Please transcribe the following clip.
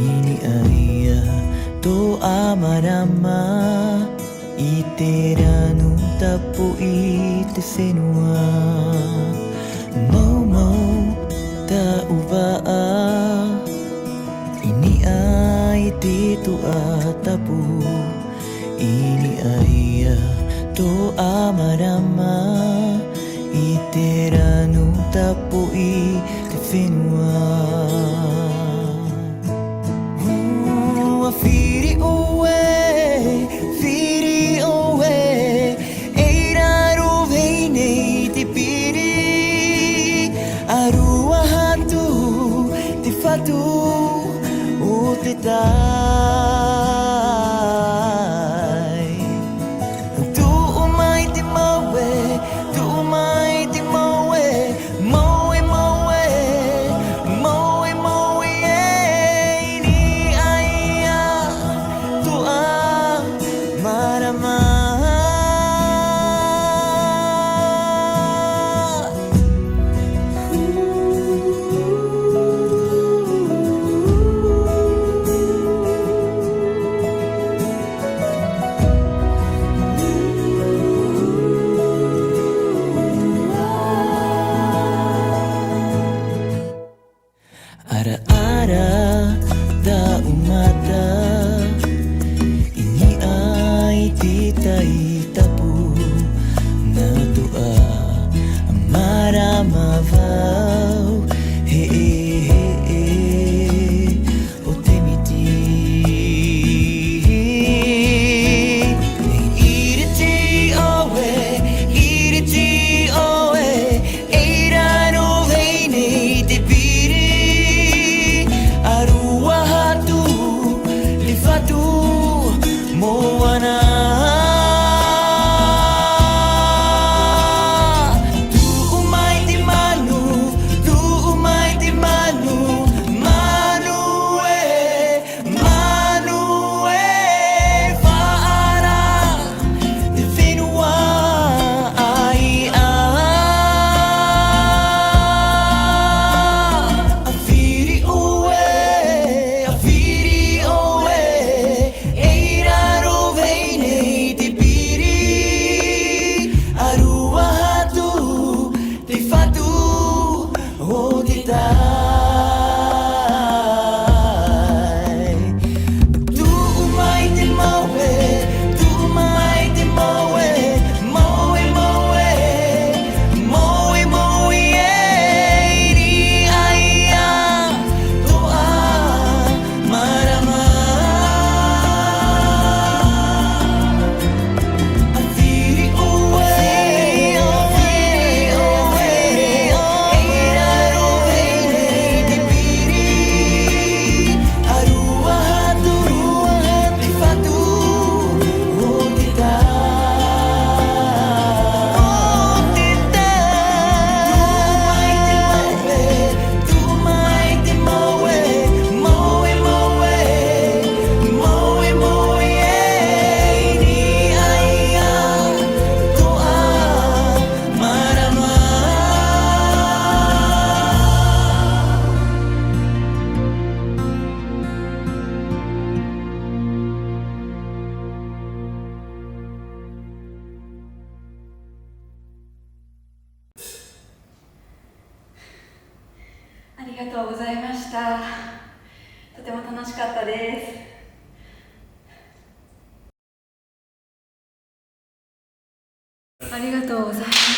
iniaya to amarama iteranu tapo ite senua mau mau ta ubaa ini ay dito atapo ini ay to amarama iteranu tapo itefinua firi oe eiraru veinei te piri arua hatu te fatu o te tai tu umai te maue tu umai te maue maue maue maue maue ni aia tu a marama Ara-ara da umata ini ay titay tapu na tua maramavaw he o temiti iriti oe eirano veinei te piri arua hatu li fatu moana tu umai te manu manu e faara te whenua ai a whiri oe eiraro veinei te piri arua hatu te fatu o te tai tu umai te maue maue maue ni aia toa marama whiri oe eiraro veinei te piri arua hatu te fatu o te tu mai te maue maue ni aia toa maramaありがとうございました。とても楽しかったです。ありがとうございます。